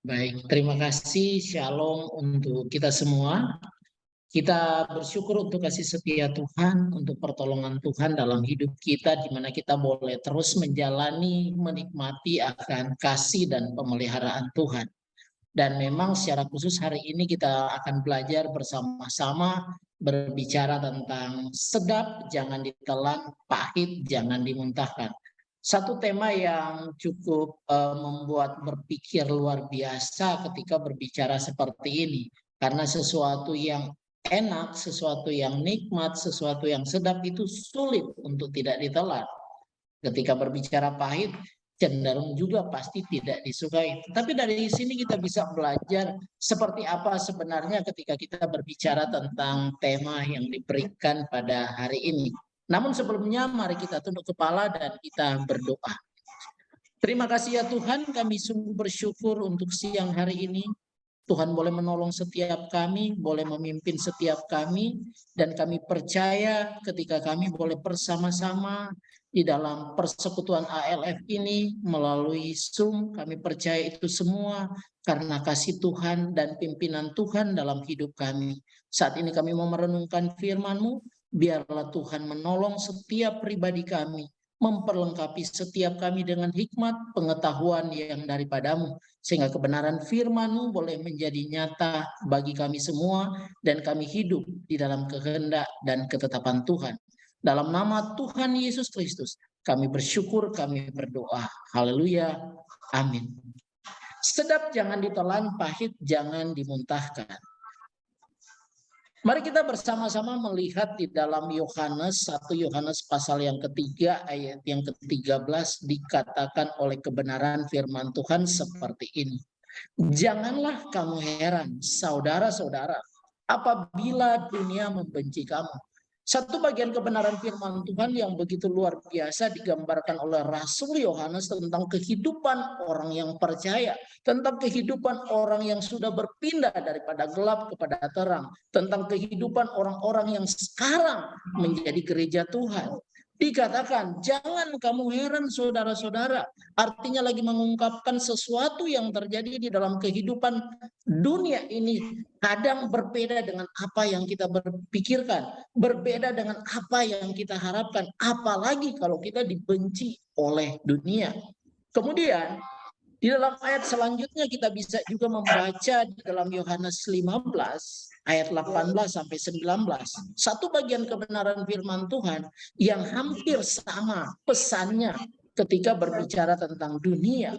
Baik, terima kasih. Shalom untuk kita semua. Kita bersyukur untuk kasih setia Tuhan, untuk pertolongan Tuhan dalam hidup kita, di mana kita boleh terus menjalani, menikmati akan kasih dan pemeliharaan Tuhan. Dan memang secara khusus hari ini kita akan belajar bersama-sama berbicara tentang sedap, jangan ditelan, pahit, jangan dimuntahkan. Satu tema yang cukup membuat berpikir luar biasa ketika berbicara seperti ini. Karena sesuatu yang enak, sesuatu yang nikmat, sesuatu yang sedap itu sulit untuk tidak ditelan. Ketika berbicara pahit, cenderung juga pasti tidak disukai. Tapi dari sini kita bisa belajar seperti apa sebenarnya ketika kita berbicara tentang tema yang diberikan pada hari ini. Namun sebelumnya mari kita tunduk kepala dan kita berdoa. Terima kasih ya Tuhan, kami sungguh bersyukur untuk siang hari ini. Tuhan boleh menolong setiap kami, boleh memimpin setiap kami, dan kami percaya ketika kami boleh bersama-sama di dalam persekutuan ALF ini melalui Zoom, kami percaya itu semua karena kasih Tuhan dan pimpinan Tuhan dalam hidup kami. Saat ini kami mau merenungkan firman-Mu, biarlah Tuhan menolong setiap pribadi kami, memperlengkapi setiap kami dengan hikmat pengetahuan yang daripadamu, sehingga kebenaran firman-Mu boleh menjadi nyata bagi kami semua dan kami hidup di dalam kehendak dan ketetapan Tuhan. Dalam nama Tuhan Yesus Kristus, kami bersyukur, kami berdoa. Haleluya. Amin. Sedap jangan ditelan, pahit jangan dimuntahkan. Mari kita bersama-sama melihat di dalam Yohanes 1 Yohanes pasal yang ketiga ayat yang ke-13 dikatakan oleh kebenaran firman Tuhan seperti ini. Janganlah kamu heran, saudara-saudara, apabila dunia membenci kamu. Satu bagian kebenaran firman Tuhan yang begitu luar biasa digambarkan oleh Rasul Yohanes tentang kehidupan orang yang percaya, tentang kehidupan orang yang sudah berpindah daripada gelap kepada terang, tentang kehidupan orang-orang yang sekarang menjadi gereja Tuhan. Dikatakan, jangan kamu heran saudara-saudara. Artinya lagi mengungkapkan sesuatu yang terjadi di dalam kehidupan dunia ini. Kadang berbeda dengan apa yang kita berpikirkan. Berbeda dengan apa yang kita harapkan. Apalagi kalau kita dibenci oleh dunia. Kemudian, di dalam ayat selanjutnya kita bisa juga membaca di dalam Yohanes 15 ayat 18 sampai 19. Satu bagian kebenaran firman Tuhan yang hampir sama pesannya ketika berbicara tentang dunia.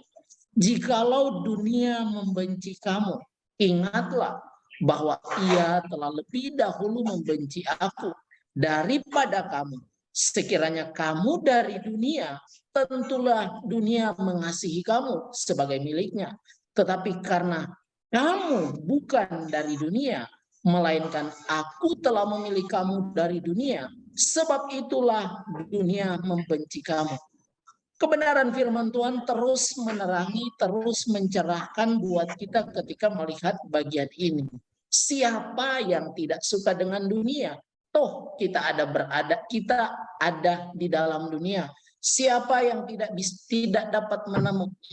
Jikalau dunia membenci kamu, ingatlah bahwa ia telah lebih dahulu membenci aku daripada kamu. Sekiranya kamu dari dunia, tentulah dunia mengasihi kamu sebagai miliknya. Tetapi karena kamu bukan dari dunia, melainkan aku telah memilih kamu dari dunia, sebab itulah dunia membenci kamu. Kebenaran firman Tuhan terus menerangi, terus mencerahkan buat kita ketika melihat bagian ini. Siapa yang tidak suka dengan dunia? Toh kita ada di dalam dunia. Siapa yang tidak dapat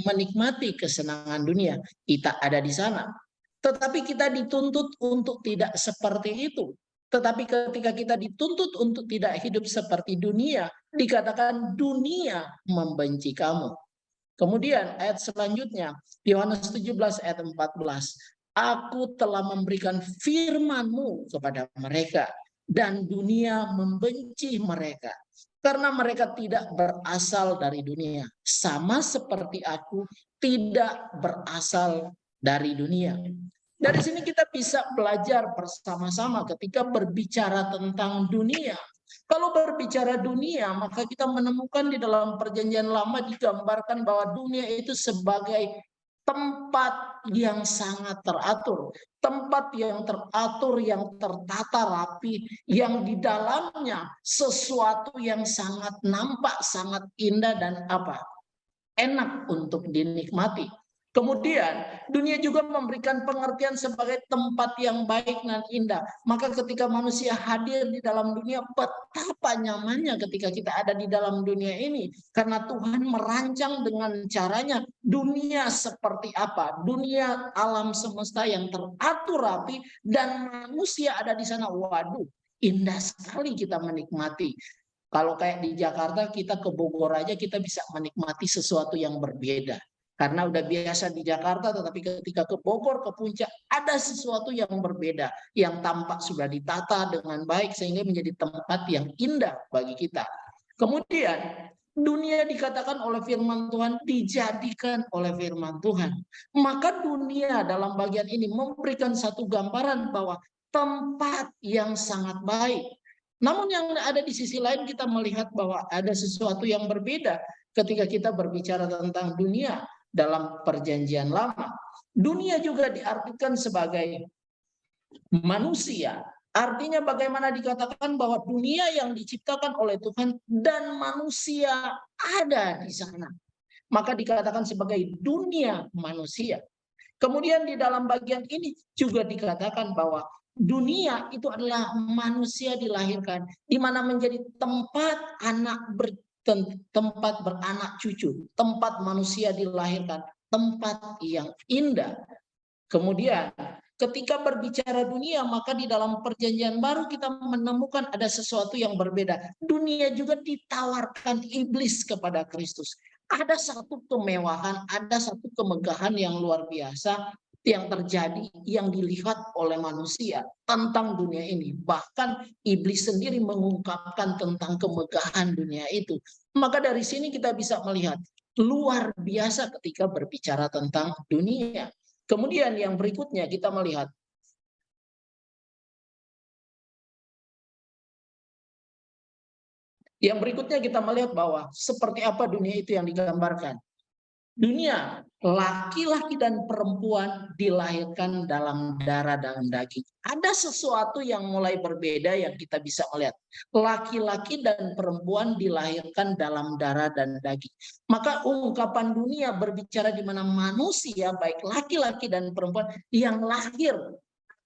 menikmati kesenangan dunia? Kita ada di sana. Tetapi kita dituntut untuk tidak seperti itu. Tetapi ketika kita dituntut untuk tidak hidup seperti dunia, dikatakan dunia membenci kamu. Kemudian ayat selanjutnya, Yohanes 17 ayat 14. Aku telah memberikan firman-Mu kepada mereka, dan dunia membenci mereka. Karena mereka tidak berasal dari dunia. Sama seperti aku tidak berasal dari dunia. Dari sini kita bisa belajar bersama-sama ketika berbicara tentang dunia. Kalau berbicara dunia, maka kita menemukan di dalam perjanjian lama digambarkan bahwa dunia itu sebagai tempat yang sangat teratur. Tempat yang teratur, yang tertata rapi, yang di dalamnya sesuatu yang sangat nampak, sangat indah dan enak untuk dinikmati. Kemudian dunia juga memberikan pengertian sebagai tempat yang baik dan indah. Maka ketika manusia hadir di dalam dunia, betapa nyamannya ketika kita ada di dalam dunia ini. Karena Tuhan merancang dengan caranya dunia seperti apa. Dunia alam semesta yang teratur rapi dan manusia ada di sana. Waduh, indah sekali kita menikmati. Kalau kayak di Jakarta, kita ke Bogor aja kita bisa menikmati sesuatu yang berbeda. Karena udah biasa di Jakarta, tetapi ketika ke Bogor, ke Puncak, ada sesuatu yang berbeda, yang tampak sudah ditata dengan baik, sehingga menjadi tempat yang indah bagi kita. Kemudian, dunia dikatakan oleh firman Tuhan, dijadikan oleh firman Tuhan. Maka dunia dalam bagian ini memberikan satu gambaran bahwa tempat yang sangat baik. Namun yang ada di sisi lain kita melihat bahwa ada sesuatu yang berbeda ketika kita berbicara tentang dunia dalam perjanjian lama. Dunia juga diartikan sebagai manusia. Artinya bagaimana dikatakan bahwa dunia yang diciptakan oleh Tuhan dan manusia ada di sana. Maka dikatakan sebagai dunia manusia. Kemudian di dalam bagian ini juga dikatakan bahwa dunia itu adalah manusia dilahirkan, di mana menjadi tempat tempat beranak cucu, tempat manusia dilahirkan, tempat yang indah. Kemudian ketika berbicara dunia, maka di dalam perjanjian baru kita menemukan ada sesuatu yang berbeda. Dunia juga ditawarkan iblis kepada Kristus. Ada satu kemewahan, ada satu kemegahan yang luar biasa yang terjadi, yang dilihat oleh manusia tentang dunia ini. Bahkan iblis sendiri mengungkapkan tentang kemegahan dunia itu. Maka dari sini kita bisa melihat luar biasa ketika berbicara tentang dunia. Kemudian yang berikutnya kita melihat bahwa seperti apa dunia itu yang digambarkan. Dunia, laki-laki dan perempuan dilahirkan dalam darah dan daging. Ada sesuatu yang mulai berbeda yang kita bisa melihat. Laki-laki dan perempuan dilahirkan dalam darah dan daging. Maka ungkapan dunia berbicara di mana manusia, baik laki-laki dan perempuan, yang lahir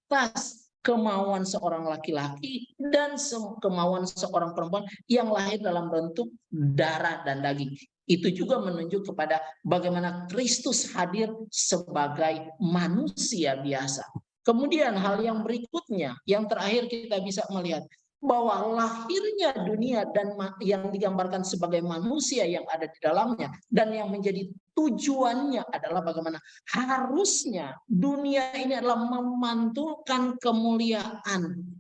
atas kemauan seorang laki-laki dan kemauan seorang perempuan yang lahir dalam bentuk darah dan daging. Itu juga menunjuk kepada bagaimana Kristus hadir sebagai manusia biasa. Kemudian hal yang berikutnya, yang terakhir kita bisa melihat bahwa lahirnya dunia dan yang digambarkan sebagai manusia yang ada di dalamnya dan yang menjadi tujuannya adalah bagaimana harusnya dunia ini adalah memantulkan kemuliaan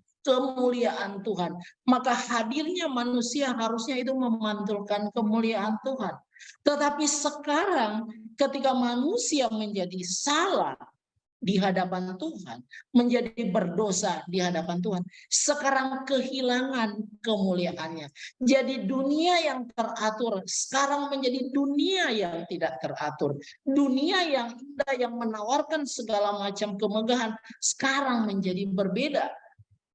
Tuhan. Maka hadirnya manusia harusnya itu memantulkan kemuliaan Tuhan. Tetapi sekarang ketika manusia menjadi salah di hadapan Tuhan, menjadi berdosa di hadapan Tuhan, sekarang kehilangan kemuliaannya. Jadi dunia yang teratur sekarang menjadi dunia yang tidak teratur. Dunia yang indah yang menawarkan segala macam kemegahan sekarang menjadi berbeda.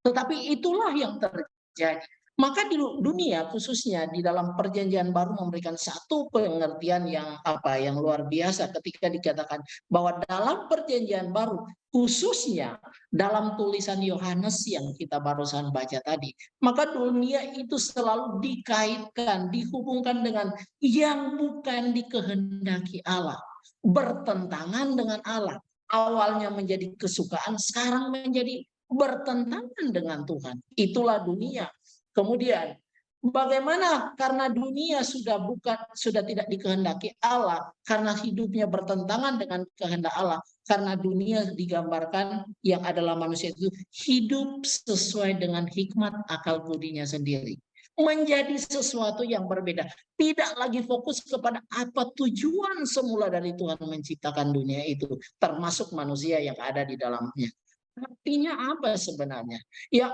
Tetapi itulah yang terjadi. Maka di dunia khususnya di dalam perjanjian baru memberikan satu pengertian yang luar biasa ketika dikatakan bahwa dalam perjanjian baru khususnya dalam tulisan Yohanes yang kita barusan baca tadi, maka dunia itu selalu dikaitkan, dihubungkan dengan yang bukan dikehendaki Allah, bertentangan dengan Allah. Awalnya menjadi kesukaan, sekarang menjadi bertentangan dengan Tuhan. Itulah dunia. Kemudian bagaimana karena dunia sudah tidak dikehendaki Allah, karena hidupnya bertentangan dengan kehendak Allah, karena dunia digambarkan yang adalah manusia itu hidup sesuai dengan hikmat akal budinya sendiri. Menjadi sesuatu yang berbeda. Tidak lagi fokus kepada apa tujuan semula dari Tuhan menciptakan dunia itu, termasuk manusia yang ada di dalamnya. Artinya apa sebenarnya? Ya,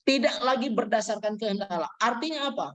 tidak lagi berdasarkan kehendak Allah. Artinya apa?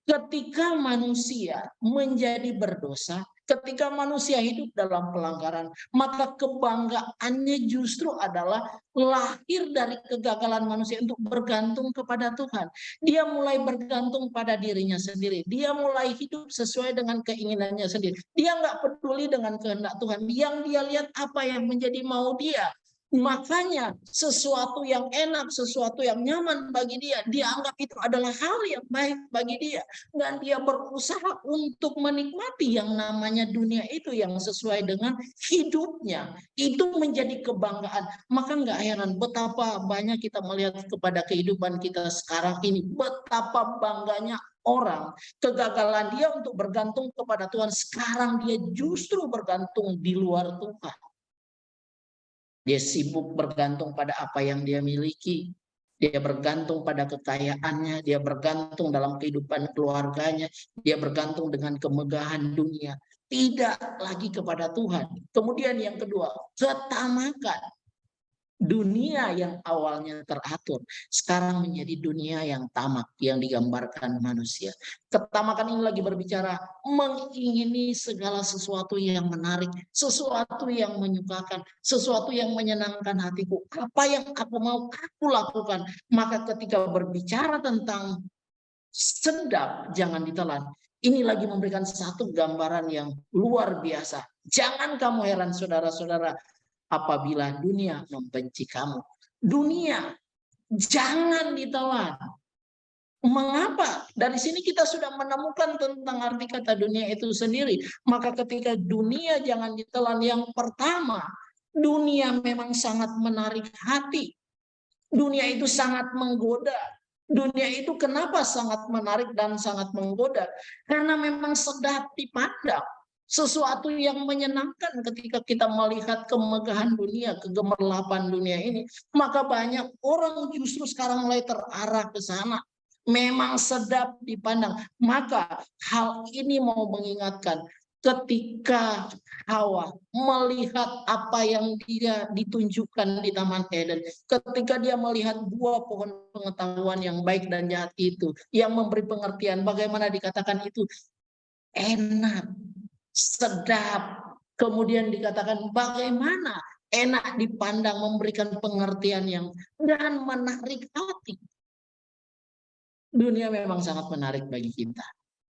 Ketika manusia menjadi berdosa, Ketika manusia hidup dalam pelanggaran, maka kebanggaannya justru adalah lahir dari kegagalan manusia untuk bergantung kepada Tuhan. Dia mulai bergantung pada dirinya sendiri. Dia mulai hidup sesuai dengan keinginannya sendiri. Dia nggak peduli dengan kehendak Tuhan. Yang dia lihat apa yang menjadi mau dia. Makanya sesuatu yang enak, sesuatu yang nyaman bagi dia, dia anggap itu adalah hal yang baik bagi dia. Dan dia berusaha untuk menikmati yang namanya dunia itu yang sesuai dengan hidupnya. Itu menjadi kebanggaan. Maka nggak heran betapa banyak kita melihat kepada kehidupan kita sekarang ini. Betapa bangganya orang. Kegagalan dia untuk bergantung kepada Tuhan. Sekarang dia justru bergantung di luar Tuhan. Dia sibuk bergantung pada apa yang dia miliki. Dia bergantung pada kekayaannya. Dia bergantung dalam kehidupan keluarganya. Dia bergantung dengan kemegahan dunia. Tidak lagi kepada Tuhan. Kemudian yang kedua, ketamakan. Dunia yang awalnya teratur, sekarang menjadi dunia yang tamak, yang digambarkan manusia. Ketamakan ini lagi berbicara mengingini segala sesuatu yang menarik, sesuatu yang menyukakan, sesuatu yang menyenangkan hatiku. Apa yang aku mau, aku lakukan. Maka ketika berbicara tentang sedap, jangan ditelan. Ini lagi memberikan satu gambaran yang luar biasa. Jangan kamu heran saudara-saudara, apabila dunia membenci kamu. Dunia jangan ditelan. Mengapa? Dari sini kita sudah menemukan tentang arti kata dunia itu sendiri. Maka ketika dunia jangan ditelan, yang pertama, dunia memang sangat menarik hati. Dunia itu sangat menggoda. Dunia itu kenapa sangat menarik dan sangat menggoda? Karena memang sedap dipandang. Sesuatu yang menyenangkan ketika kita melihat kemegahan dunia, kegemerlapan dunia ini. Maka banyak orang justru sekarang mulai terarah ke sana. Memang sedap dipandang. Maka hal ini mau mengingatkan ketika Hawa melihat apa yang dia ditunjukkan di Taman Eden. Ketika dia melihat buah pohon pengetahuan yang baik dan jahat itu. Yang memberi pengertian bagaimana dikatakan itu enak, sedap, kemudian dikatakan bagaimana enak dipandang, memberikan pengertian yang dan menarik hati. Dunia memang sangat menarik bagi kita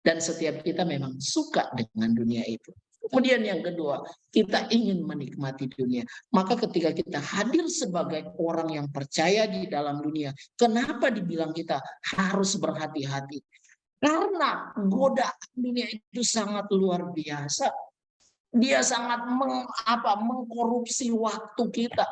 dan setiap kita memang suka dengan dunia itu. Kemudian yang kedua, kita ingin menikmati dunia. Maka ketika kita hadir sebagai orang yang percaya di dalam dunia, kenapa dibilang kita harus berhati-hati? Karena godaan dunia itu sangat luar biasa. Dia sangat mengkorupsi waktu kita.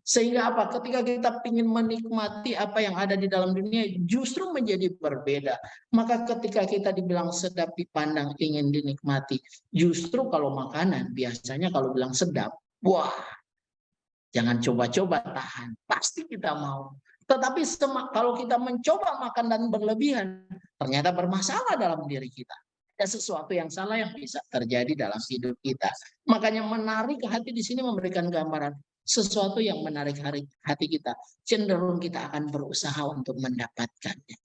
Sehingga apa? Ketika kita ingin menikmati apa yang ada di dalam dunia, justru menjadi berbeda. Maka ketika kita dibilang sedap dipandang, ingin dinikmati, justru kalau makanan, biasanya kalau bilang sedap, wah, jangan coba-coba tahan. Pasti kita mau. Tetapi kalau kita mencoba makan dan berlebihan, ternyata bermasalah dalam diri kita. Ada sesuatu yang salah yang bisa terjadi dalam hidup kita. Makanya menarik hati di sini memberikan gambaran sesuatu yang menarik hati kita. Cenderung kita akan berusaha untuk mendapatkannya.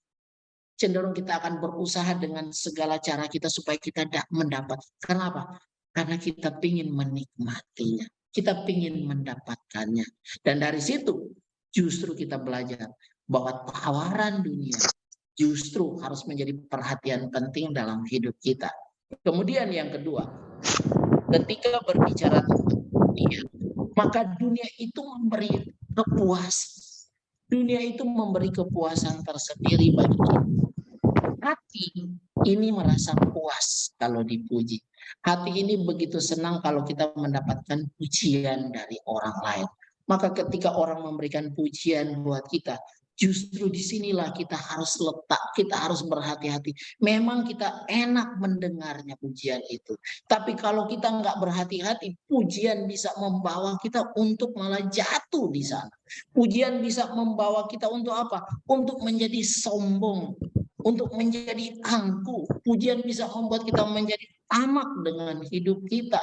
Cenderung kita akan berusaha dengan segala cara kita supaya kita mendapat. Kenapa? Karena kita ingin menikmatinya. Kita ingin mendapatkannya. Dan dari situ justru kita belajar bahwa tawaran dunia justru harus menjadi perhatian penting dalam hidup kita. Kemudian yang kedua, ketika berbicara tentang dunia, maka dunia itu memberi kepuasan. Dunia itu memberi kepuasan tersendiri bagi kita. Hati ini merasa puas kalau dipuji. Hati ini begitu senang kalau kita mendapatkan pujian dari orang lain. Maka ketika orang memberikan pujian buat kita, justru disinilah kita harus letak, kita harus berhati-hati. Memang kita enak mendengarnya pujian itu. Tapi kalau kita nggak berhati-hati, pujian bisa membawa kita untuk malah jatuh di sana. Pujian bisa membawa kita untuk apa? Untuk menjadi sombong, untuk menjadi angkuh. Pujian bisa membuat kita menjadi tamak dengan hidup kita.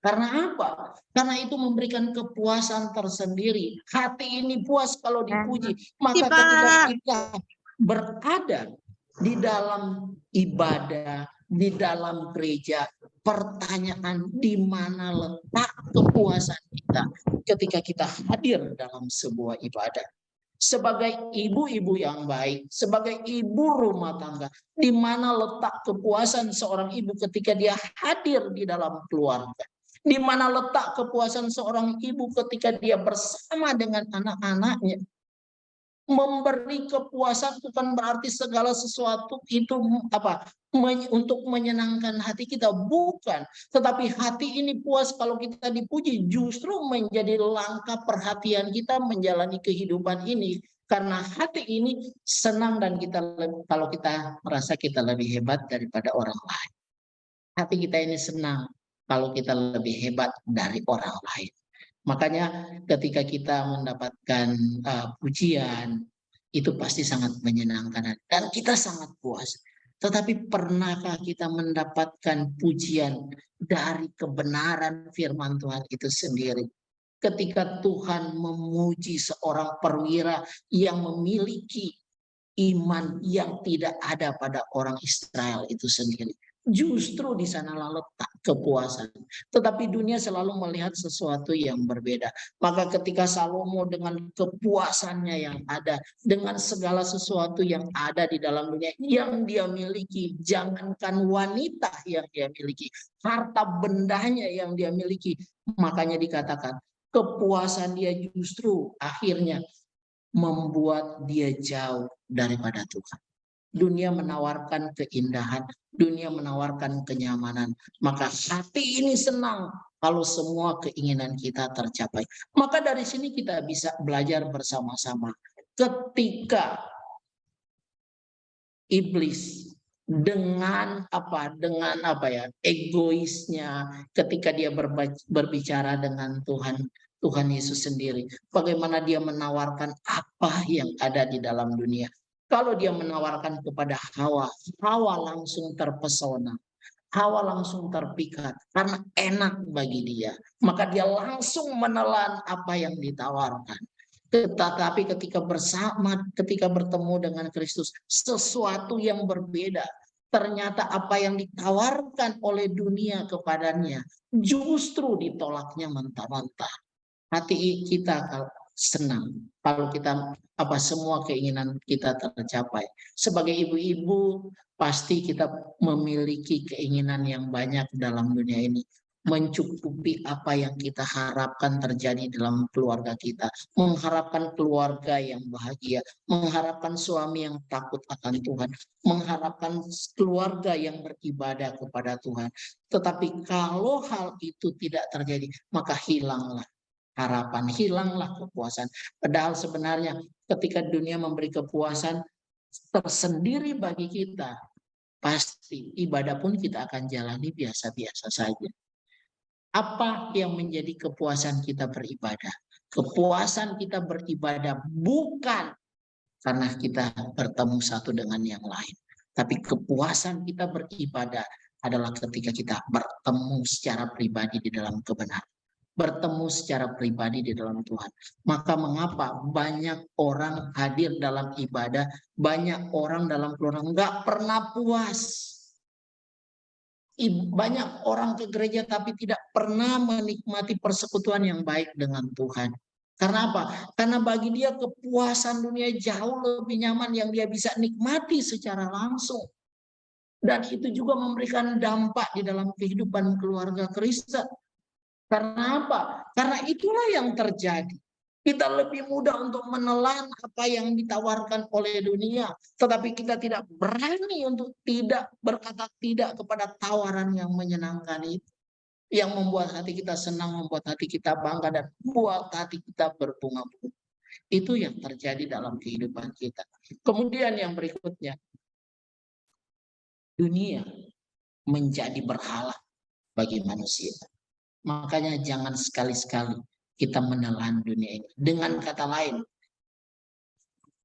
Karena apa? Karena itu memberikan kepuasan tersendiri. Hati ini puas kalau dipuji. Maka ketika kita berada di dalam ibadah, di dalam gereja, pertanyaan di mana letak kepuasan kita ketika kita hadir dalam sebuah ibadah. Sebagai ibu-ibu yang baik, sebagai ibu rumah tangga, di mana letak kepuasan seorang ibu ketika dia hadir di dalam keluarga? Di mana letak kepuasan seorang ibu ketika dia bersama dengan anak-anaknya? Memberi kepuasan bukan berarti segala sesuatu itu untuk menyenangkan hati kita, bukan. Tetapi hati ini puas kalau kita dipuji, justru menjadi langkah perhatian kita menjalani kehidupan ini. Karena hati ini senang dan kalau kita merasa kita lebih hebat daripada orang lain. Hati kita ini senang kalau kita lebih hebat dari orang lain. Makanya ketika kita mendapatkan pujian, itu pasti sangat menyenangkan dan kita sangat puas. Tetapi pernahkah kita mendapatkan pujian dari kebenaran firman Tuhan itu sendiri? Ketika Tuhan memuji seorang perwira yang memiliki iman yang tidak ada pada orang Israel itu sendiri. Justru di sanalah letak kepuasan. Tetapi dunia selalu melihat sesuatu yang berbeda. Maka ketika Salomo dengan kepuasannya yang ada, dengan segala sesuatu yang ada di dalam dunia yang dia miliki, jangankan wanita yang dia miliki, harta bendanya yang dia miliki, makanya dikatakan kepuasan dia justru akhirnya membuat dia jauh daripada Tuhan. Dunia menawarkan keindahan, dunia menawarkan kenyamanan. Maka hati ini senang kalau semua keinginan kita tercapai. Maka dari sini kita bisa belajar bersama-sama. Ketika iblis dengan egoisnya, ketika dia berbicara dengan Tuhan Yesus sendiri, bagaimana dia menawarkan apa yang ada di dalam dunia. Kalau dia menawarkan kepada Hawa, Hawa langsung terpesona, Hawa langsung terpikat karena enak bagi dia. Maka dia langsung menelan apa yang ditawarkan. Tetapi ketika bertemu dengan Kristus, sesuatu yang berbeda. Ternyata apa yang ditawarkan oleh dunia kepadanya justru ditolaknya mentah-mentah. Hati kita senang kalau kita semua keinginan kita tercapai. Sebagai ibu-ibu pasti kita memiliki keinginan yang banyak dalam dunia ini, mencukupi apa yang kita harapkan terjadi dalam keluarga kita, mengharapkan keluarga yang bahagia, mengharapkan suami yang takut akan Tuhan, mengharapkan keluarga yang beribadah kepada Tuhan. Tetapi kalau hal itu tidak terjadi, maka hilanglah harapan, hilanglah kepuasan. Padahal sebenarnya ketika dunia memberi kepuasan tersendiri bagi kita, pasti ibadah pun kita akan jalani biasa-biasa saja. Apa yang menjadi kepuasan kita beribadah? Kepuasan kita beribadah bukan karena kita bertemu satu dengan yang lain, tapi kepuasan kita beribadah adalah ketika kita bertemu secara pribadi di dalam kebenaran, bertemu secara pribadi di dalam Tuhan. Maka mengapa banyak orang hadir dalam ibadah, banyak orang dalam keluarga nggak pernah puas. Banyak orang ke gereja tapi tidak pernah menikmati persekutuan yang baik dengan Tuhan. Karena apa? Karena bagi dia kepuasan dunia jauh lebih nyaman yang dia bisa nikmati secara langsung. Dan itu juga memberikan dampak di dalam kehidupan keluarga Kristen. Karena apa? Karena itulah yang terjadi. Kita lebih mudah untuk menelan apa yang ditawarkan oleh dunia. Tetapi kita tidak berani untuk tidak berkata tidak kepada tawaran yang menyenangkan itu. Yang membuat hati kita senang, membuat hati kita bangga, dan membuat hati kita berbunga-bunga. Itu yang terjadi dalam kehidupan kita. Kemudian yang berikutnya, dunia menjadi berhala bagi manusia. Makanya jangan sekali-sekali kita menelan dunia ini. Dengan kata lain,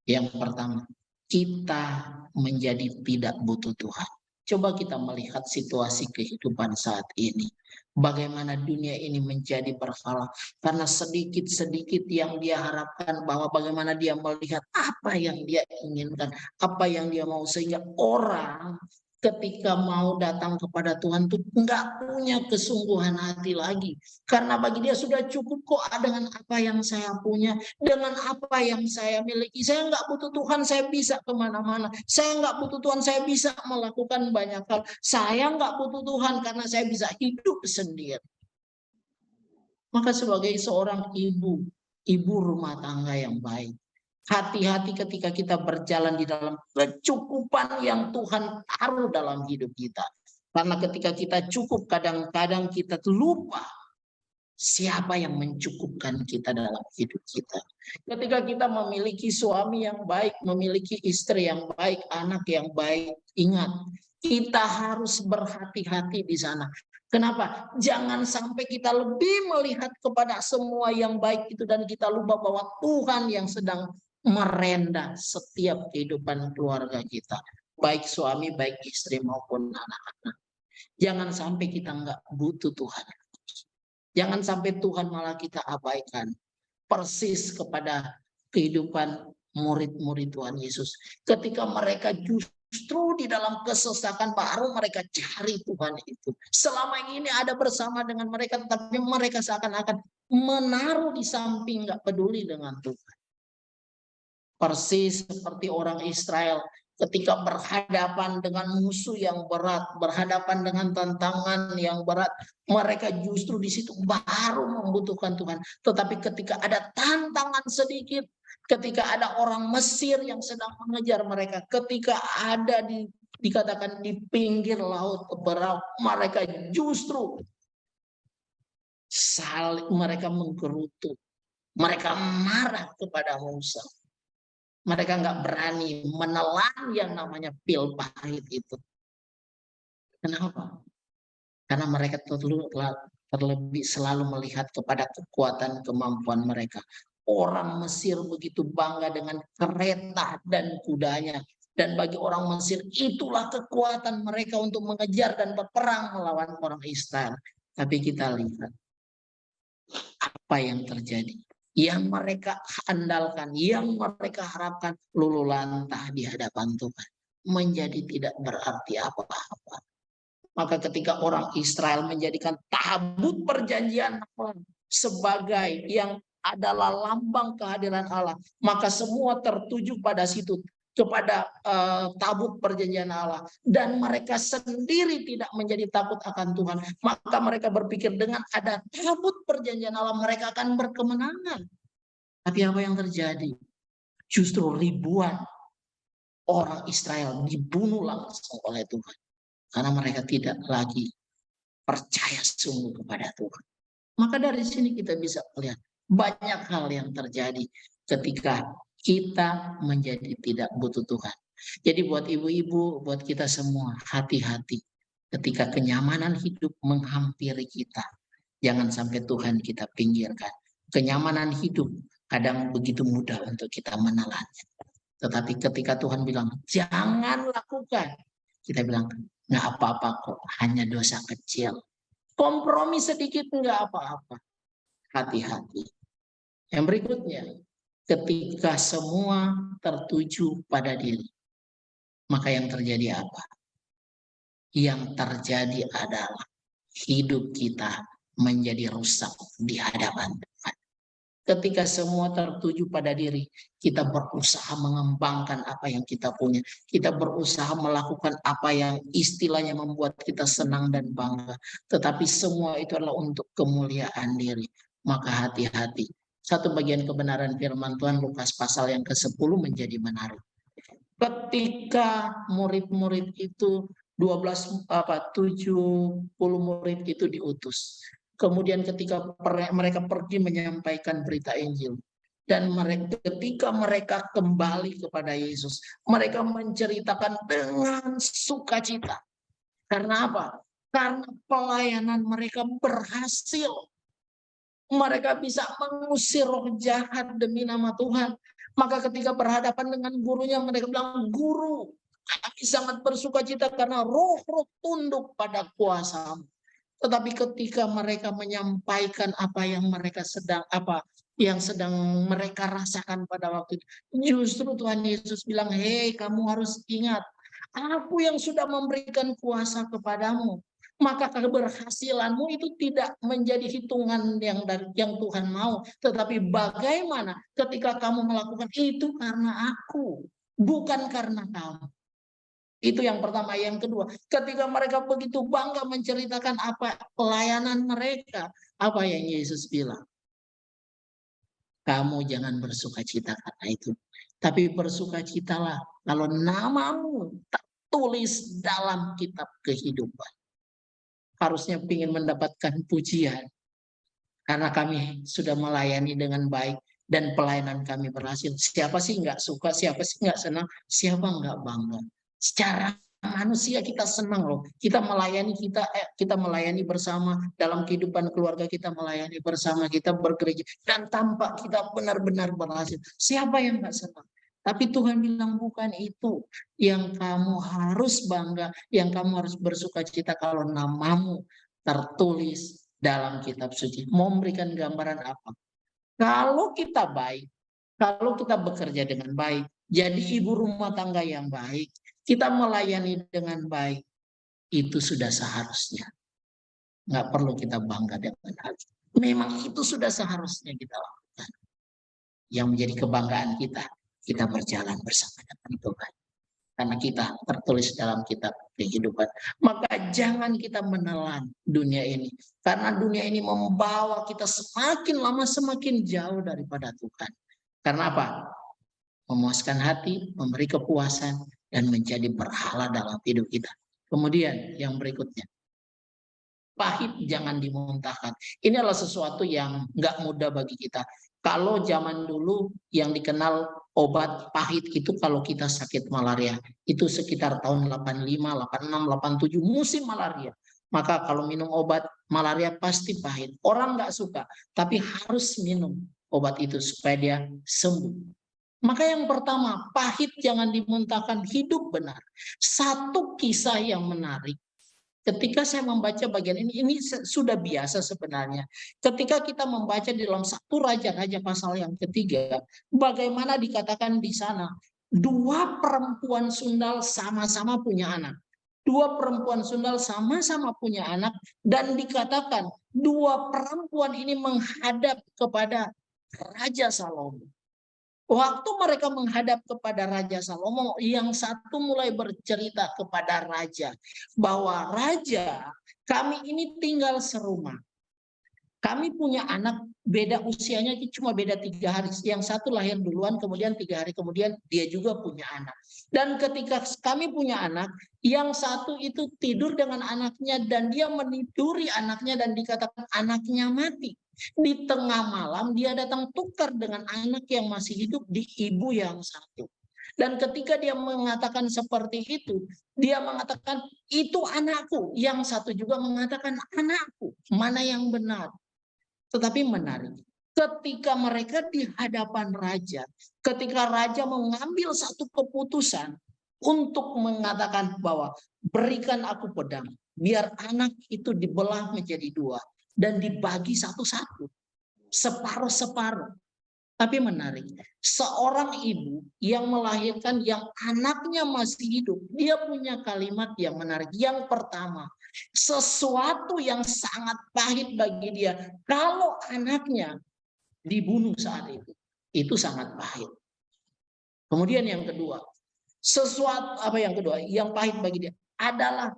yang pertama, kita menjadi tidak butuh Tuhan. Coba kita melihat situasi kehidupan saat ini. Bagaimana dunia ini menjadi berhala. Karena sedikit-sedikit yang dia harapkan, bahwa bagaimana dia melihat apa yang dia inginkan, apa yang dia mau. Sehingga orang ketika mau datang kepada Tuhan tuh nggak punya kesungguhan hati lagi. Karena bagi dia sudah cukup kok dengan apa yang saya punya, dengan apa yang saya miliki. Saya nggak butuh Tuhan, saya bisa kemana-mana. Saya nggak butuh Tuhan, saya bisa melakukan banyak hal. Saya nggak butuh Tuhan karena saya bisa hidup sendiri. Maka sebagai seorang ibu rumah tangga yang baik, hati-hati ketika kita berjalan di dalam kecukupan yang Tuhan taruh dalam hidup kita. Karena ketika kita cukup, kadang-kadang kita lupa siapa yang mencukupkan kita dalam hidup kita. Ketika kita memiliki suami yang baik, memiliki istri yang baik, anak yang baik, ingat, kita harus berhati-hati di sana. Kenapa? Jangan sampai kita lebih melihat kepada semua yang baik itu dan kita lupa bahwa Tuhan yang sedang merenda setiap kehidupan keluarga kita. Baik suami, baik istri maupun anak-anak. Jangan sampai kita nggak butuh Tuhan. Jangan sampai Tuhan malah kita abaikan. Persis kepada kehidupan murid-murid Tuhan Yesus. Ketika mereka justru di dalam kesesakan baru mereka cari Tuhan itu. Selama ini ada bersama dengan mereka, tetapi mereka seakan-akan menaruh di samping, nggak peduli dengan Tuhan. Persis seperti orang Israel ketika berhadapan dengan musuh yang berat, berhadapan dengan tantangan yang berat, mereka justru di situ baru membutuhkan Tuhan. Tetapi ketika ada tantangan sedikit, ketika ada orang Mesir yang sedang mengejar mereka, ketika ada dikatakan di pinggir laut berau, mereka justru mereka menggerutu, mereka marah kepada Musa. Mereka nggak berani menelan yang namanya pil pahit itu. Kenapa? Karena mereka terlebih selalu melihat kepada kekuatan kemampuan mereka. Orang Mesir begitu bangga dengan kereta dan kudanya. Dan bagi orang Mesir itulah kekuatan mereka untuk mengejar dan berperang melawan orang Israel. Tapi kita lihat apa yang terjadi. Yang mereka andalkan, yang mereka harapkan luluh lantah di hadapan Tuhan. Menjadi tidak berarti apa-apa. Maka ketika orang Israel menjadikan tabut perjanjian Allah sebagai yang adalah lambang kehadiran Allah, maka semua tertuju pada situ, kepada tabut perjanjian Allah, dan mereka sendiri tidak menjadi takut akan Tuhan. Maka mereka berpikir dengan ada tabut perjanjian Allah mereka akan berkemenangan. Tapi apa yang terjadi? Justru ribuan orang Israel dibunuh langsung oleh Tuhan. Karena mereka tidak lagi percaya sungguh kepada Tuhan. Maka dari sini kita bisa melihat banyak hal yang terjadi ketika kita menjadi tidak butuh Tuhan. Jadi buat ibu-ibu, buat kita semua, hati-hati ketika kenyamanan hidup menghampiri kita. Jangan sampai Tuhan kita pinggirkan. Kenyamanan hidup kadang begitu mudah untuk kita menelannya. Tetapi ketika Tuhan bilang, jangan lakukan, kita bilang, nggak apa-apa kok, hanya dosa kecil. Kompromi sedikit nggak apa-apa. Hati-hati. Yang berikutnya, ketika semua tertuju pada diri, maka yang terjadi apa? Yang terjadi adalah hidup kita menjadi rusak di hadapan Tuhan. Ketika semua tertuju pada diri, kita berusaha mengembangkan apa yang kita punya. Kita berusaha melakukan apa yang istilahnya membuat kita senang dan bangga. Tetapi semua itu adalah untuk kemuliaan diri. Maka hati-hati. Satu bagian kebenaran firman Tuhan Lukas pasal yang ke-10 menjadi menarik. Ketika murid-murid itu 70 murid itu diutus. Kemudian ketika mereka pergi menyampaikan berita Injil. Dan ketika mereka kembali kepada Yesus, mereka menceritakan dengan sukacita. Karena apa? Karena pelayanan mereka berhasil. Mereka bisa mengusir roh jahat demi nama Tuhan. Maka ketika berhadapan dengan gurunya, mereka bilang, guru, kami sangat bersukacita karena roh-roh tunduk pada kuasa-Mu. Tetapi ketika mereka menyampaikan apa yang mereka sedang mereka rasakan pada waktu itu, justru Tuhan Yesus bilang, hei, kamu harus ingat, Aku yang sudah memberikan kuasa kepadamu. Maka keberhasilanmu itu tidak menjadi hitungan yang Tuhan mau, tetapi bagaimana ketika kamu melakukan itu karena aku, bukan karena kamu. Itu yang pertama. Yang kedua, ketika mereka begitu bangga menceritakan apa pelayanan mereka, apa yang Yesus bilang? Kamu jangan bersukacita karena itu, tapi bersukacitalah kalau namamu tertulis dalam kitab kehidupan. Harusnya ingin mendapatkan pujian karena kami sudah melayani dengan baik dan pelayanan kami berhasil. Siapa sih nggak suka, siapa sih nggak senang, siapa nggak bangga. Secara manusia kita senang loh. Kita melayani bersama dalam kehidupan keluarga, kita melayani bersama, kita bergereja dan tampak kita benar-benar berhasil. Siapa yang nggak senang? Tapi Tuhan bilang bukan itu yang kamu harus bangga, yang kamu harus bersukacita kalau namamu tertulis dalam kitab suci. Mau memberikan gambaran apa? Kalau kita baik, kalau kita bekerja dengan baik, jadi ibu rumah tangga yang baik, kita melayani dengan baik, itu sudah seharusnya. Nggak perlu kita bangga dengan hal itu. Memang itu sudah seharusnya kita lakukan. Yang menjadi kebanggaan kita berjalan bersama dengan Tuhan. Karena kita tertulis dalam kitab kehidupan. Maka jangan kita menelan dunia ini. Karena dunia ini membawa kita semakin lama semakin jauh daripada Tuhan. Karena apa? Memuaskan hati, memberi kepuasan, dan menjadi berhala dalam hidup kita. Kemudian yang berikutnya, pahit jangan dimuntahkan. Ini adalah sesuatu yang nggak mudah bagi kita. Kalau zaman dulu yang dikenal obat pahit itu kalau kita sakit malaria, itu sekitar tahun 85, 86, 87 musim malaria. Maka kalau minum obat malaria pasti pahit. Orang nggak suka, tapi harus minum obat itu supaya dia sembuh. Maka yang pertama, pahit jangan dimuntahkan, hidup benar. Satu kisah yang menarik. Ketika saya membaca bagian ini sudah biasa sebenarnya. Ketika kita membaca di dalam 1 Raja-Raja pasal yang ketiga, bagaimana dikatakan di sana, 2 perempuan sundal sama-sama punya anak. 2 perempuan sundal sama-sama punya anak, dan dikatakan 2 perempuan ini menghadap kepada Raja Salomo. Waktu mereka menghadap kepada Raja Salomo, yang satu mulai bercerita kepada raja bahwa raja, kami ini tinggal serumah. Kami punya anak, beda usianya cuma beda 3 hari. Yang satu lahir duluan, kemudian 3 hari kemudian dia juga punya anak. Dan ketika kami punya anak, yang satu itu tidur dengan anaknya dan dia meniduri anaknya dan dikatakan anaknya mati. Di tengah malam dia datang tukar dengan anak yang masih hidup di ibu yang satu. Dan ketika dia mengatakan seperti itu, dia mengatakan itu anakku. Yang satu juga mengatakan anakku. Mana yang benar? Tetapi menarik, ketika mereka di hadapan raja, ketika raja mengambil satu keputusan untuk mengatakan bahwa berikan aku pedang, biar anak itu dibelah menjadi 2 dan dibagi satu-satu, separuh-separuh. Tapi menarik, seorang ibu yang melahirkan yang anaknya masih hidup, dia punya kalimat yang menarik. Yang pertama, sesuatu yang sangat pahit bagi dia kalau anaknya dibunuh saat itu sangat pahit. Kemudian yang kedua, yang pahit bagi dia adalah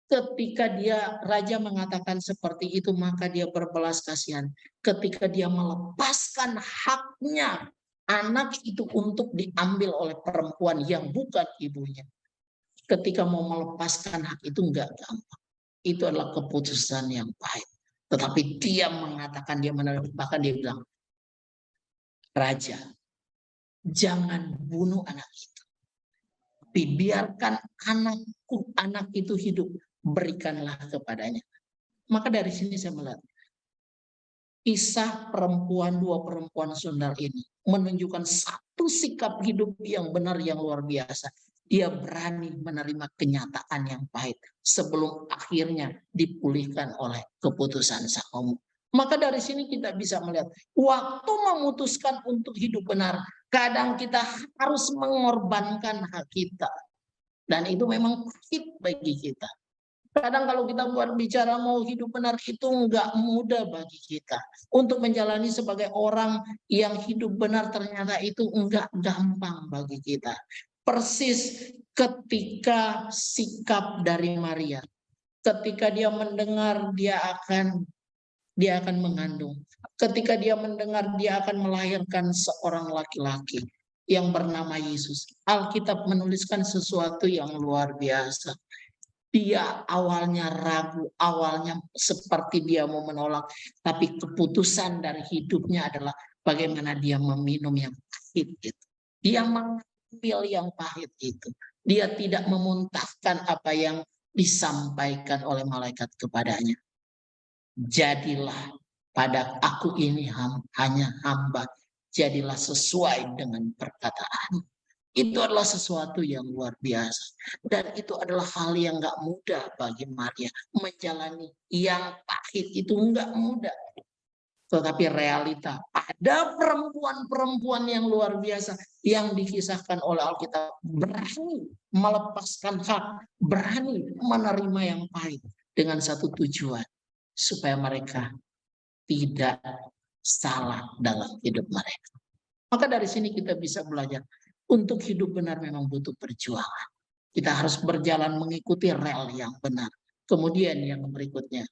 ketika raja mengatakan seperti itu, maka dia berbelas kasihan. Ketika dia melepaskan haknya anak itu untuk diambil oleh perempuan yang bukan ibunya. Ketika mau melepaskan hak itu enggak gampang. Itu adalah keputusan yang pahit. Tetapi dia mengatakan, bahkan dia bilang, raja, jangan bunuh anak itu. Tapi biarkan anak itu hidup. Berikanlah kepadanya. Maka dari sini saya melihat kisah 2 perempuan sundal ini menunjukkan satu sikap hidup yang benar yang luar biasa. Dia berani menerima kenyataan yang pahit sebelum akhirnya dipulihkan oleh keputusan Salomo. Maka dari sini kita bisa melihat waktu memutuskan untuk hidup benar, kadang kita harus mengorbankan hak kita. Dan itu memang pahit bagi kita. Kadang kalau kita buat bicara mau hidup benar itu enggak mudah bagi kita. Untuk menjalani sebagai orang yang hidup benar ternyata itu enggak gampang bagi kita. Persis ketika sikap dari Maria. Ketika dia mendengar dia akan mengandung. Ketika dia mendengar dia akan melahirkan seorang laki-laki yang bernama Yesus. Alkitab menuliskan sesuatu yang luar biasa. Dia awalnya ragu, awalnya seperti dia mau menolak, tapi keputusan dari hidupnya adalah bagaimana dia meminum yang pahit itu. Dia mengambil yang pahit itu. Dia tidak memuntahkan apa yang disampaikan oleh malaikat kepadanya. Jadilah pada aku ini hanya hamba, jadilah sesuai dengan perkataan. Itu adalah sesuatu yang luar biasa. Dan itu adalah hal yang gak mudah bagi Maria. Menjalani yang pahit itu gak mudah. Tetapi realita, ada perempuan-perempuan yang luar biasa yang dikisahkan oleh Alkitab. Berani melepaskan hak, berani menerima yang pahit dengan satu tujuan. Supaya mereka tidak salah dalam hidup mereka. Maka dari sini kita bisa belajar. Untuk hidup benar memang butuh perjuangan. Kita harus berjalan mengikuti rel yang benar. Kemudian yang berikutnya,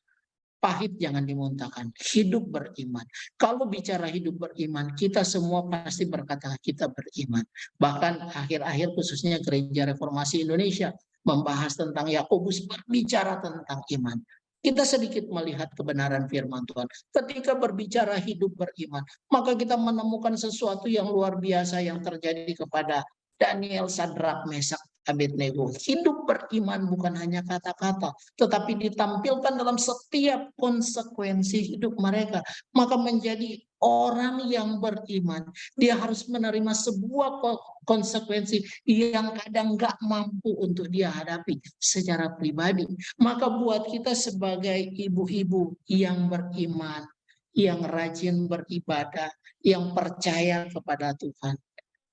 pahit jangan dimuntahkan. Hidup beriman. Kalau bicara hidup beriman, kita semua pasti berkata kita beriman. Bahkan akhir-akhir khususnya Gereja Reformasi Indonesia membahas tentang Yakobus berbicara tentang iman. Kita sedikit melihat kebenaran firman Tuhan. Ketika berbicara hidup beriman, maka kita menemukan sesuatu yang luar biasa yang terjadi kepada Daniel, Sadrak, Mesak, Abednego. Hidup beriman bukan hanya kata-kata, tetapi ditampilkan dalam setiap konsekuensi hidup mereka. Maka menjadi orang yang beriman, dia harus menerima sebuah konsekuensi yang kadang gak mampu untuk dia hadapi secara pribadi. Maka buat kita sebagai ibu-ibu yang beriman, yang rajin beribadah, yang percaya kepada Tuhan,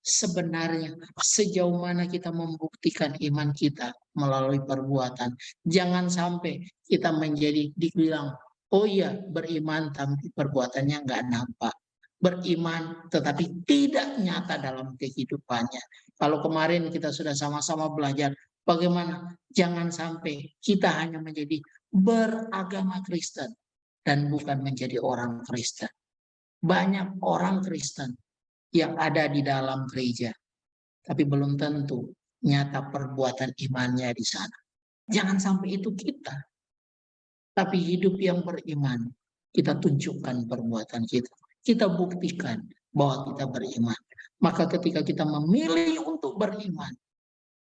sebenarnya sejauh mana kita membuktikan iman kita melalui perbuatan. Jangan sampai kita menjadi dibilang, oh iya beriman tapi perbuatannya nggak nampak. Beriman tetapi tidak nyata dalam kehidupannya. Kalau kemarin kita sudah sama-sama belajar bagaimana jangan sampai kita hanya menjadi beragama Kristen dan bukan menjadi orang Kristen. Banyak orang Kristen yang ada di dalam gereja, tapi belum tentu nyata perbuatan imannya di sana. Jangan sampai itu kita. Tapi hidup yang beriman, kita tunjukkan perbuatan kita. Kita buktikan bahwa kita beriman. Maka ketika kita memilih untuk beriman,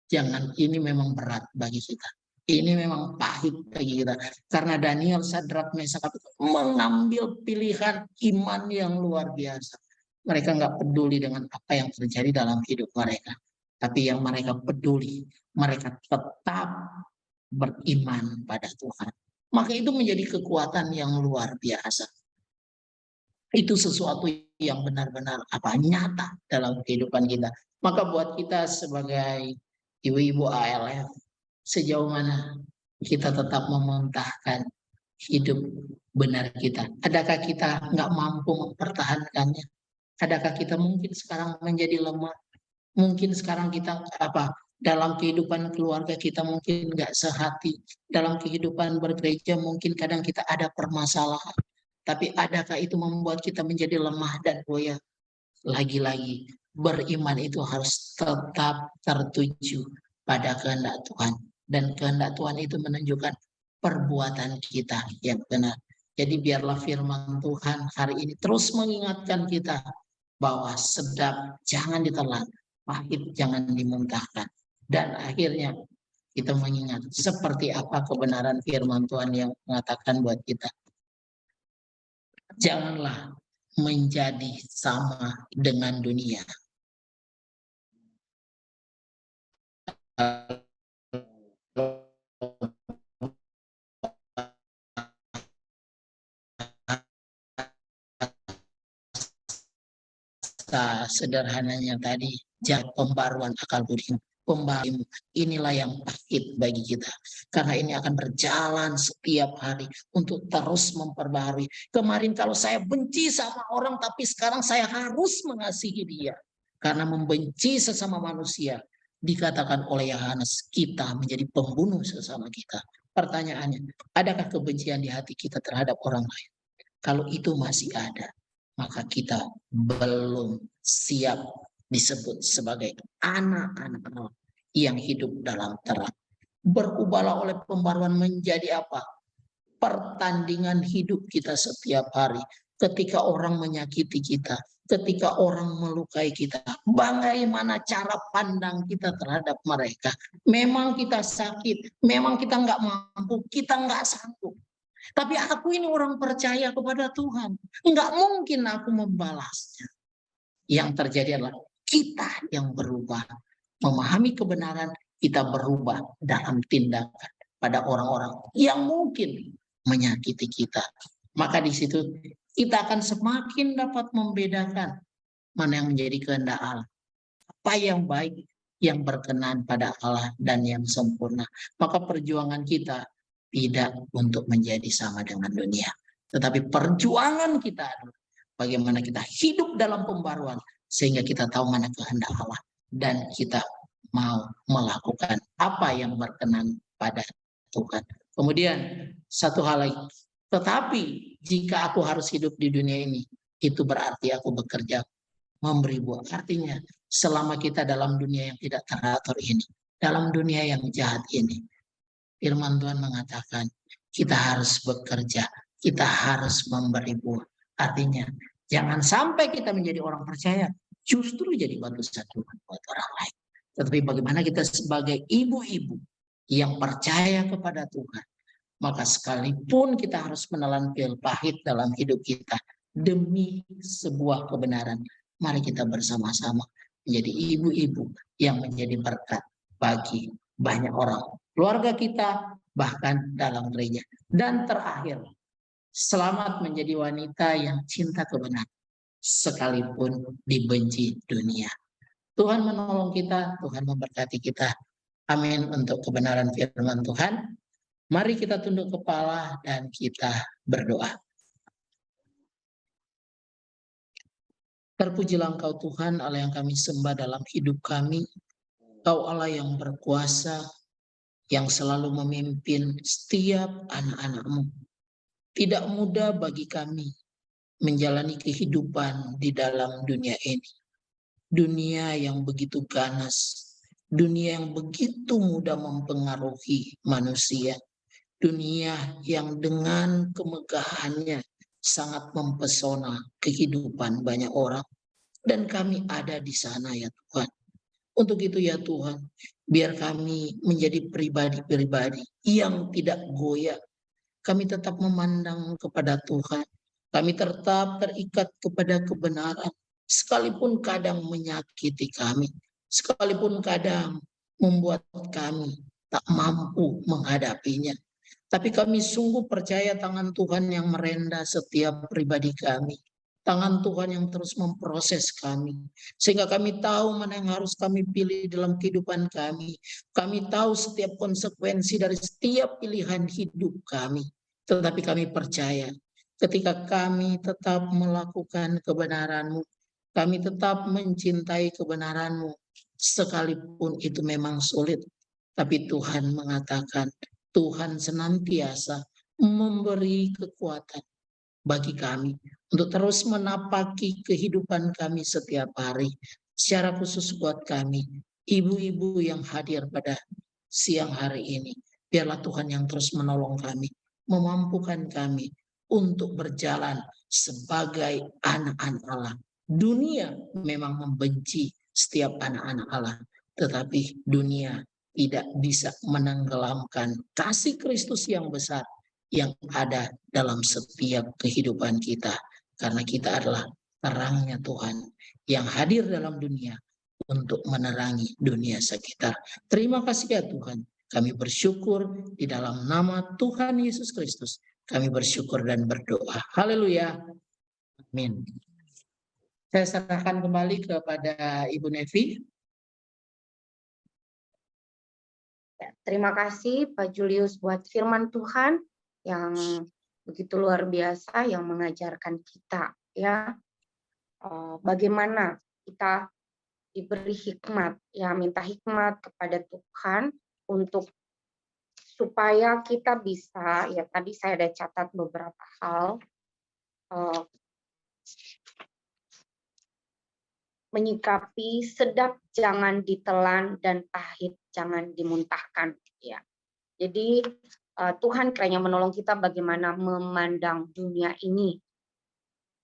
jangan, ini memang berat bagi kita. Ini memang pahit bagi kita. Karena Daniel, Sadrak, Mesak mengambil pilihan iman yang luar biasa. Mereka nggak peduli dengan apa yang terjadi dalam hidup mereka. Tapi yang mereka peduli, mereka tetap beriman pada Tuhan. Maka itu menjadi kekuatan yang luar biasa. Itu sesuatu yang benar-benar nyata dalam kehidupan kita. Maka buat kita sebagai ibu-ibu ALF, sejauh mana kita tetap memuntahkan hidup benar kita. Adakah kita nggak mampu mempertahankannya? Adakah kita mungkin sekarang menjadi lemah? Mungkin sekarang kita dalam kehidupan keluarga kita mungkin nggak sehati. Dalam kehidupan bergereja mungkin kadang kita ada permasalahan. Tapi adakah itu membuat kita menjadi lemah dan goyah? Lagi-lagi beriman itu harus tetap tertuju pada kehendak Tuhan. Dan kehendak Tuhan itu menunjukkan perbuatan kita yang benar. Jadi biarlah firman Tuhan hari ini terus mengingatkan kita bahwa sedap jangan ditelan, pahit jangan dimuntahkan. Dan akhirnya kita mengingat seperti apa kebenaran firman Tuhan yang mengatakan buat kita. Janganlah menjadi sama dengan dunia. Sederhananya tadi, jangan pembaruan akal budi. pembalimu. Inilah yang pahit bagi kita. Karena ini akan berjalan setiap hari untuk terus memperbaharui. Kemarin kalau saya benci sama orang, tapi sekarang saya harus mengasihi dia. Karena membenci sesama manusia, dikatakan oleh Yohanes, kita menjadi pembunuh sesama kita. Pertanyaannya, adakah kebencian di hati kita terhadap orang lain? Kalau itu masih ada, maka kita belum siap disebut sebagai anak-anak Allah yang hidup dalam terang. Berubahlah oleh pembaruan menjadi apa? Pertandingan hidup kita setiap hari. Ketika orang menyakiti kita, ketika orang melukai kita, bagaimana cara pandang kita terhadap mereka? Memang kita sakit, memang kita nggak mampu, kita nggak sanggup. Tapi aku ini orang percaya kepada Tuhan. Nggak mungkin aku membalasnya. Yang terjadi adalah kita yang berubah. Memahami kebenaran, kita berubah dalam tindakan pada orang-orang yang mungkin menyakiti kita. Maka di situ kita akan semakin dapat membedakan mana yang menjadi kehendak Allah. Apa yang baik, yang berkenan pada Allah dan yang sempurna. Maka perjuangan kita tidak untuk menjadi sama dengan dunia. Tetapi perjuangan kita adalah bagaimana kita hidup dalam pembaruan sehingga kita tahu mana kehendak Allah dan kita mau melakukan apa yang berkenan pada Tuhan. Kemudian satu hal lagi, tetapi jika aku harus hidup di dunia ini, itu berarti aku bekerja memberi buah. Artinya selama kita dalam dunia yang tidak teratur ini, dalam dunia yang jahat ini, firman Tuhan mengatakan kita harus bekerja, kita harus memberi buah. Artinya jangan sampai kita menjadi orang percaya justru jadi batu sandungan buat orang lain. Tetapi bagaimana kita sebagai ibu-ibu yang percaya kepada Tuhan, maka sekalipun kita harus menelan pil pahit dalam hidup kita demi sebuah kebenaran, mari kita bersama-sama menjadi ibu-ibu yang menjadi berkat bagi banyak orang, keluarga kita, bahkan dalam gereja. Dan terakhir, selamat menjadi wanita yang cinta kebenaran, sekalipun dibenci dunia. Tuhan menolong kita, Tuhan memberkati kita. Amin untuk kebenaran firman Tuhan. Mari kita tunduk kepala dan kita berdoa. Terpujilah Engkau Tuhan, Allah yang kami sembah dalam hidup kami. Engkau Allah yang berkuasa, yang selalu memimpin setiap anak-anak-Mu. Tidak mudah bagi kami menjalani kehidupan di dalam dunia ini. Dunia yang begitu ganas, dunia yang begitu mudah mempengaruhi manusia, dunia yang dengan kemegahannya sangat mempesona kehidupan banyak orang, dan kami ada di sana ya Tuhan. Untuk itu ya Tuhan, biar kami menjadi pribadi-pribadi yang tidak goyah. Kami tetap memandang kepada Tuhan, kami tetap terikat kepada kebenaran, sekalipun kadang menyakiti kami, sekalipun kadang membuat kami tak mampu menghadapinya. Tapi kami sungguh percaya tangan Tuhan yang merenda setiap pribadi kami. Tangan Tuhan yang terus memproses kami. Sehingga kami tahu mana yang harus kami pilih dalam kehidupan kami. Kami tahu setiap konsekuensi dari setiap pilihan hidup kami. Tetapi kami percaya ketika kami tetap melakukan kebenaran-Mu, kami tetap mencintai kebenaran-Mu, sekalipun itu memang sulit. Tapi Tuhan mengatakan, Tuhan senantiasa memberi kekuatan bagi kami untuk terus menapaki kehidupan kami setiap hari. Secara khusus buat kami, ibu-ibu yang hadir pada siang hari ini, biarlah Tuhan yang terus menolong kami, memampukan kami untuk berjalan sebagai anak-anak Allah. Dunia memang membenci setiap anak-anak Allah, tetapi dunia tidak bisa menenggelamkan kasih Kristus yang besar yang ada dalam setiap kehidupan kita. Karena kita adalah terangnya Tuhan yang hadir dalam dunia untuk menerangi dunia sekitar. Terima kasih ya Tuhan. Kami bersyukur di dalam nama Tuhan Yesus Kristus. Kami bersyukur dan berdoa. Haleluya. Amin. Saya serahkan kembali kepada Ibu Nevi. Terima kasih Pak Julius buat firman Tuhan yang begitu luar biasa yang mengajarkan kita ya bagaimana kita diberi hikmat ya, minta hikmat kepada Tuhan untuk supaya kita bisa ya, tadi saya ada catat beberapa hal menyikapi sedap jangan ditelan dan pahit jangan dimuntahkan ya. Jadi Tuhan kiranya menolong kita bagaimana memandang dunia ini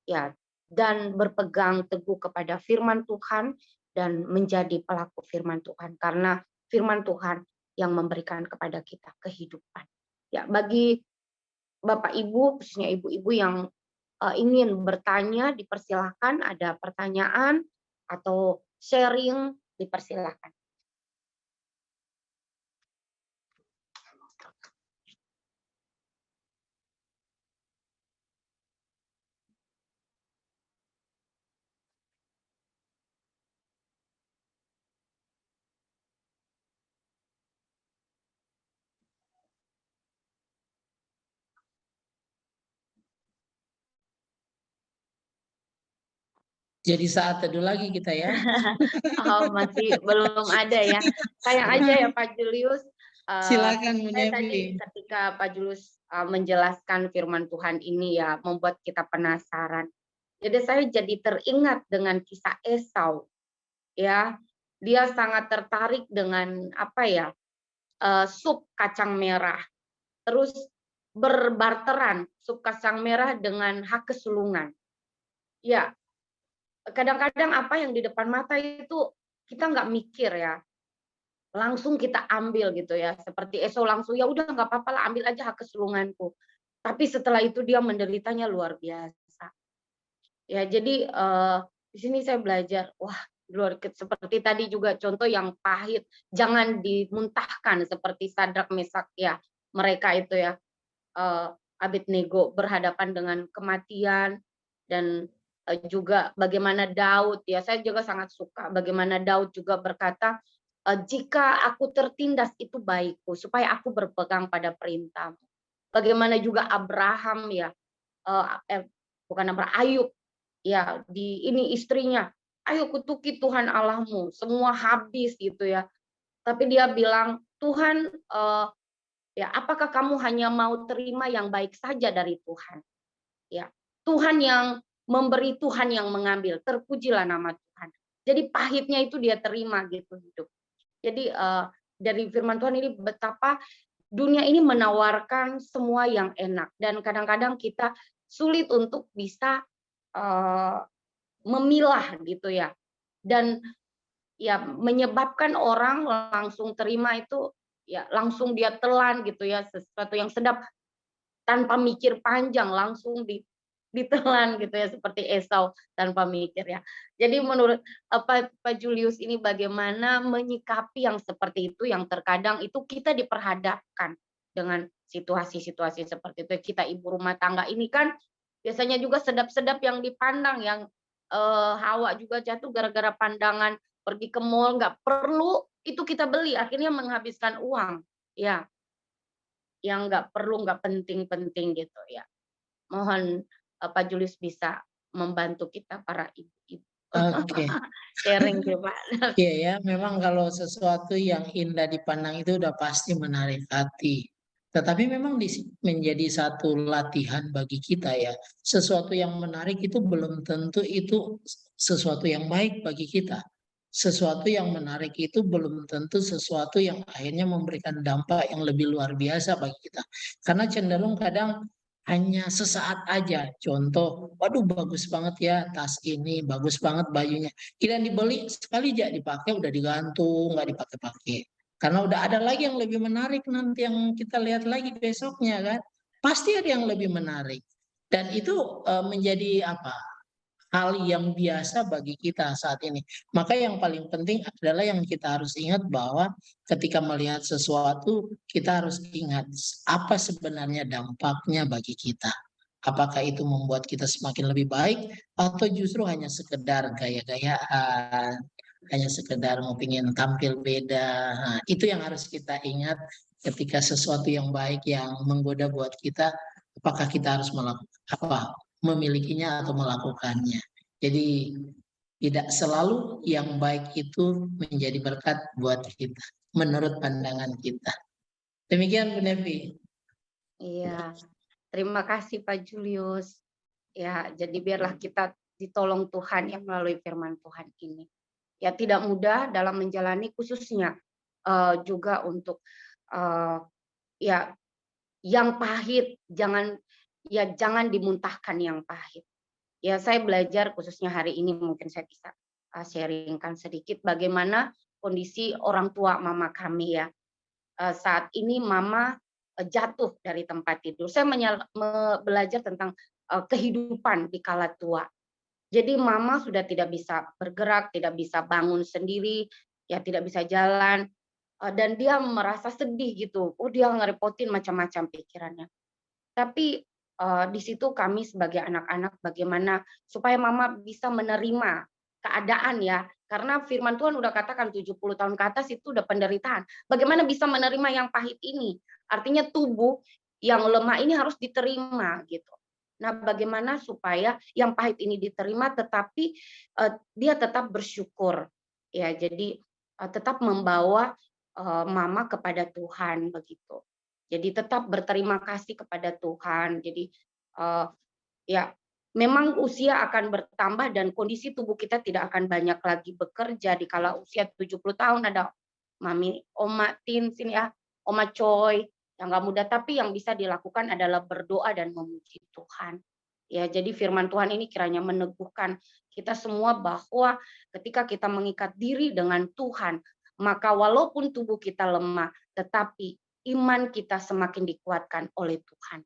ya, dan berpegang teguh kepada firman Tuhan dan menjadi pelaku firman Tuhan, karena firman Tuhan yang memberikan kepada kita kehidupan. Ya, bagi Bapak Ibu, khususnya ibu-ibu yang ingin bertanya, dipersilahkan. Ada pertanyaan atau sharing, dipersilahkan. Jadi saat teduh lagi kita ya. Oh, masih belum ada ya. Sayang aja ya Pak Julius. Silakan Bu Saya tadi Nevi. ketika Pak Julius menjelaskan firman Tuhan ini ya, membuat kita penasaran. Jadi saya jadi teringat dengan kisah Esau. Ya, dia sangat tertarik dengan apa ya, sup kacang merah. Terus berbarteran sup kacang merah dengan hak kesulungan. Ya, kadang-kadang apa yang di depan mata itu kita nggak mikir ya, langsung kita ambil gitu ya, seperti Esau langsung ya udah nggak apa-apa lah, ambil aja hak kesulunganku. Tapi setelah itu dia menderitanya luar biasa. Ya jadi di sini saya belajar, wah luar seperti tadi juga contoh yang pahit, jangan dimuntahkan seperti Sadrak Mesak ya, mereka itu ya Abednego berhadapan dengan kematian. Dan juga bagaimana Daud ya, saya juga sangat suka bagaimana Daud juga berkata, jika aku tertindas itu baikku supaya aku berpegang pada perintah. Bagaimana juga Abraham ya, bukan Abraham, Ayub ya, di ini istrinya, ayo kutuki Tuhan Allahmu, semua habis gitu ya. Tapi dia bilang, Tuhan ya apakah kamu hanya mau terima yang baik saja dari Tuhan? Ya, Tuhan yang memberi, Tuhan yang mengambil. Terpujilah nama Tuhan. Jadi pahitnya itu dia terima gitu hidup. Jadi dari firman Tuhan ini betapa dunia ini menawarkan semua yang enak, dan kadang-kadang kita sulit untuk bisa memilah gitu ya. Dan ya menyebabkan orang langsung terima itu ya, langsung dia telan gitu ya, sesuatu yang sedap tanpa mikir panjang langsung ditelan gitu ya, seperti Esau tanpa mikir ya. Jadi menurut Pak Julius ini bagaimana menyikapi yang seperti itu, yang terkadang itu kita diperhadapkan dengan situasi-situasi seperti itu. Kita ibu rumah tangga ini kan biasanya juga sedap-sedap yang dipandang, yang Hawa juga jatuh gara-gara pandangan, pergi ke mall nggak perlu itu kita beli, akhirnya menghabiskan uang ya, yang nggak perlu, nggak penting-penting gitu ya. Mohon Pak Julius bisa membantu kita para ibu-ibu. Oke. Sharing sih Pak. Iya ya, memang kalau sesuatu yang indah dipandang itu udah pasti menarik hati. Tetapi memang menjadi satu latihan bagi kita ya. Sesuatu yang menarik itu belum tentu itu sesuatu yang baik bagi kita. Sesuatu yang menarik itu belum tentu sesuatu yang akhirnya memberikan dampak yang lebih luar biasa bagi kita. Karena cenderung kadang hanya sesaat aja. Contoh, waduh bagus banget ya tas ini, bagus banget bajunya. Kita dibeli sekali aja dipakai udah digantung, nggak dipakai-pakai. Karena udah ada lagi yang lebih menarik nanti yang kita lihat lagi besoknya kan. Pasti ada yang lebih menarik. Dan itu menjadi apa? Hal yang biasa bagi kita saat ini. Maka yang paling penting adalah yang kita harus ingat bahwa ketika melihat sesuatu, kita harus ingat apa sebenarnya dampaknya bagi kita. Apakah itu membuat kita semakin lebih baik atau justru hanya sekedar gaya-gayaan. hanya sekedar mau pengen tampil beda. Nah, itu yang harus kita ingat ketika sesuatu yang baik yang menggoda buat kita, apakah kita harus memilikinya atau melakukannya. Jadi tidak selalu yang baik itu menjadi berkat buat kita, menurut pandangan kita. Demikian Bu Nevi. Iya, terima kasih Pak Julius. Ya, jadi biarlah kita ditolong Tuhan yang melalui firman Tuhan ini. Ya, tidak mudah dalam menjalani, khususnya juga untuk ya yang pahit, jangan dimuntahkan yang pahit. Ya, saya belajar khususnya hari ini, mungkin saya bisa sharingkan sedikit bagaimana kondisi orang tua mama kami ya. Saat ini mama jatuh dari tempat tidur. Saya belajar tentang kehidupan di kala tua. Jadi mama sudah tidak bisa bergerak, tidak bisa bangun sendiri, ya tidak bisa jalan, dan dia merasa sedih gitu. Oh, dia ngerepotin macam-macam pikirannya. Tapi di situ kami sebagai anak-anak bagaimana supaya mama bisa menerima keadaan ya. Karena firman Tuhan udah katakan 70 tahun ke atas itu udah penderitaan. Bagaimana bisa menerima yang pahit ini? Artinya tubuh yang lemah ini harus diterima gitu. Nah, bagaimana supaya yang pahit ini diterima tetapi dia tetap bersyukur. Ya, jadi tetap membawa mama kepada Tuhan begitu. Jadi tetap berterima kasih kepada Tuhan. Jadi ya memang usia akan bertambah dan kondisi tubuh kita tidak akan banyak lagi bekerja. Di kala usia 70 tahun ada Mami Oma Tin sini ya, Oma Choi yang nggak mudah, tapi yang bisa dilakukan adalah berdoa dan memuji Tuhan. Ya, jadi firman Tuhan ini kiranya meneguhkan kita semua bahwa ketika kita mengikat diri dengan Tuhan, maka walaupun tubuh kita lemah, tetapi iman kita semakin dikuatkan oleh Tuhan.